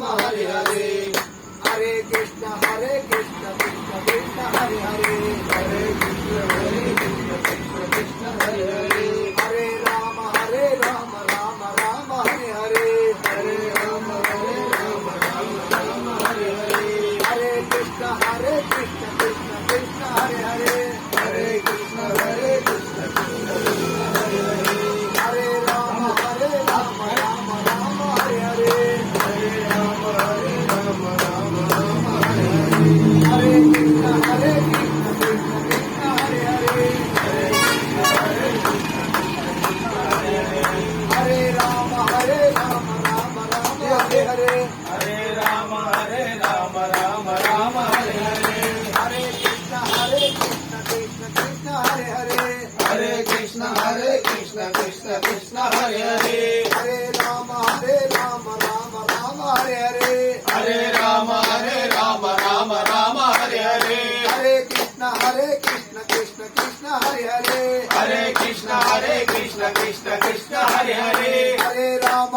Ram Hare Hare Hare Krishna Krishna Krishna Hare Hare Hare Krishna Krishna Krishna Hare Hare Hare Ram Ram Ram Hare Hare Hare Ram Ram Ram Hare Hare Hare Krishna Krishna Krishna Hare Hare Hare Krishna Krishna Krishna Hare Hare Hare Ram Ram Ram Hare Hare Hare Ram Ram Ram Hare Hare Hare Krishna Krishna Krishna Hare Hare Hare Hare Ram Ram Hare Hare Hare Ram Ram Hare Hare Hare Krishna Krishna Krishna Hare Hare Hare Krishna Krishna Krishna Hare Hare Hare Ram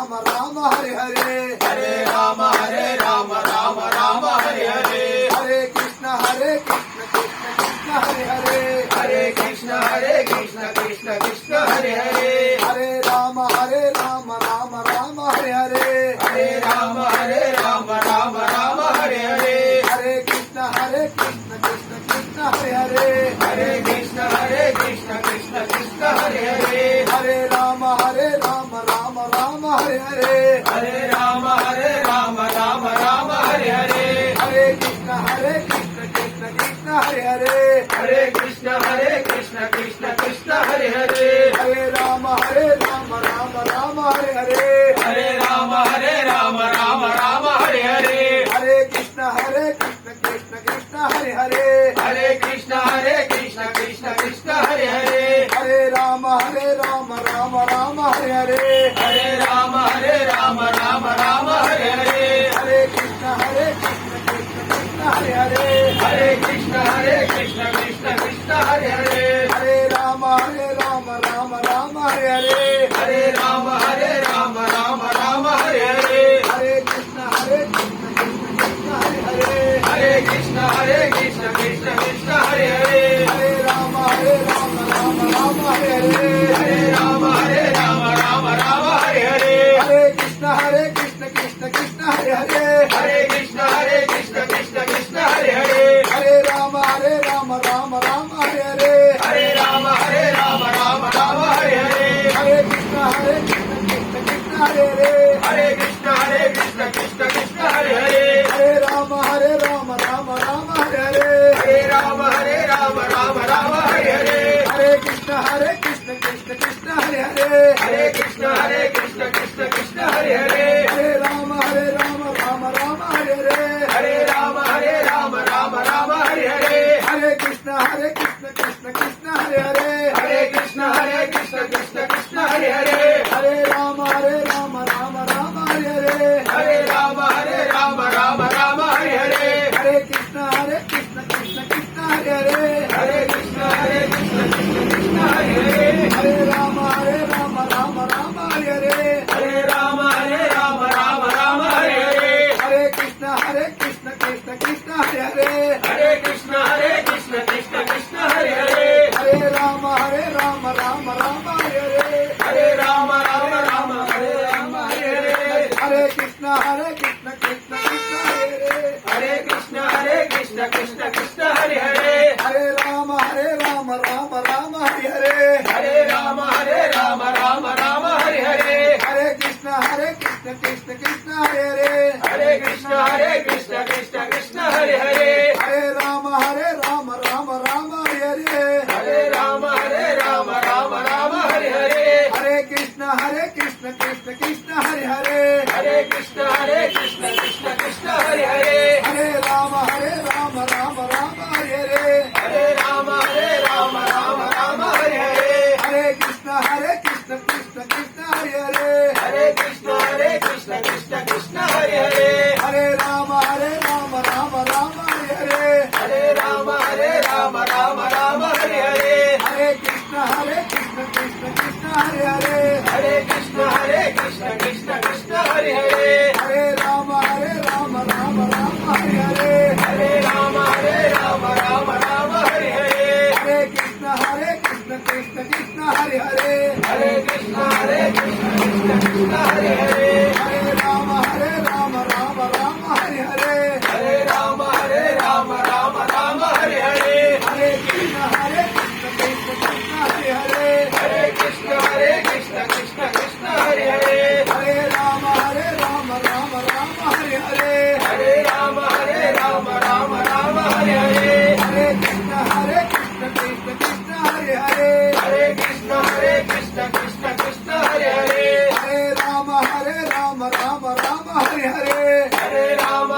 Ram Hare Hare Hare Ram Ram Hare Hare Hare Krishna Krishna Krishna Hare Hare Hare Krishna Krishna Krishna Hare Hare Hare Ram Ram Hare Hare Hare Ram Ram Hare Hare Hare Krishna Krishna Krishna Hare Hare Hare Krishna Krishna Krishna Hare Hare Hare Ram Ram Hare Hare Hare Ram Ram Hare Hare Hare Krishna Krishna Krishna Hare Hare Hare Krishna Krishna Krishna Hare Hare Hare Ram Ram Hare Hare Hare Ram Ram Hare Hare Hare Krishna Krishna Krishna Hare Hare Hare Krishna Krishna Krishna Hare Hare Hare Ram Ram Hare Hare Hare Ram Ram Hare Hare Hare Krishna Krishna Krishna Hare Hare Hare Krishna Krishna Krishna Hare Hare Hare Ram Ram Hare Hare Hare Ram Ram Hare Hare Hare Krishna Krishna Krishna Hare Hare Hare Krishna Krishna Krishna Hare Hare Hare Ram Ram Hare Hare Hare Ram Ram Hare Hare Hare Krishna Krishna Krishna Hare Hare Hare Krishna Krishna Krishna Hare Hare Hare Ram Ram Hare Hare Hare Ram Ram Hare Hare Hare Krishna Krishna Krishna Hare Hare Hare Krishna Krishna Krishna Hare Hare Hare Ram Ram Hare Hare Hare Ram Ram Hare Hare Hare Krishna Krishna Krishna Hare Hare Hare Krishna Krishna Krishna Hare Hare Hare Ram Ram Hare Hare Hare Ram Ram Hare Hare Hare Krishna Krishna Krishna Hare Hare Hare Krishna Krishna Krishna Hare Hare Hare Ram Ram Hare Hare Hare Ram Ram Hare Hare Hare Krishna Krishna Krishna Hare Hare Hare Krishna Krishna Krishna Hare Hare Hare Ram Ram Hare Hare Hare Ram Ram Hare Hare Hare Krishna Krishna Krishna Hare Hare Hare Krishna Krishna Krishna Hare Hare Hare Ram Ram Hare Hare Hare Ram Ram Hare Hare Hare Krishna Krishna Krishna Hare Hare Hare Krishna Krishna Krishna Hare Hare Hare Ram Ram Hare Hare Hare Ram Ram Hare Hare Hare Krishna Krishna Krishna Hare Hare Hare Krishna Krishna Krishna Hare Hare Hare Ram Ram Hare Hare Hare Ram Ram Hare Hare Hare Krishna Krishna Krishna Hare Hare Hare Krishna Krishna Krishna Hare Hare Hare Ram Ram Hare Hare Hare Ram Ram Hare Hare Hare Krishna Krishna Krishna Hare Hare Hare Krishna Krishna Krishna Hare Hare Hare Ram Ram Hare Hare Hare Ram Ram Hare Hare Hare Krishna Krishna Krishna Hare Hare Hare Krishna Krishna Krishna Hare Hare Hare Ram Ram Hare Hare Hare Ram Ram Hare Hare Hare Krishna Krishna Krishna Hare Hare Hare Krishna Krishna Krishna Hare Hare Hare Hare Hare Ram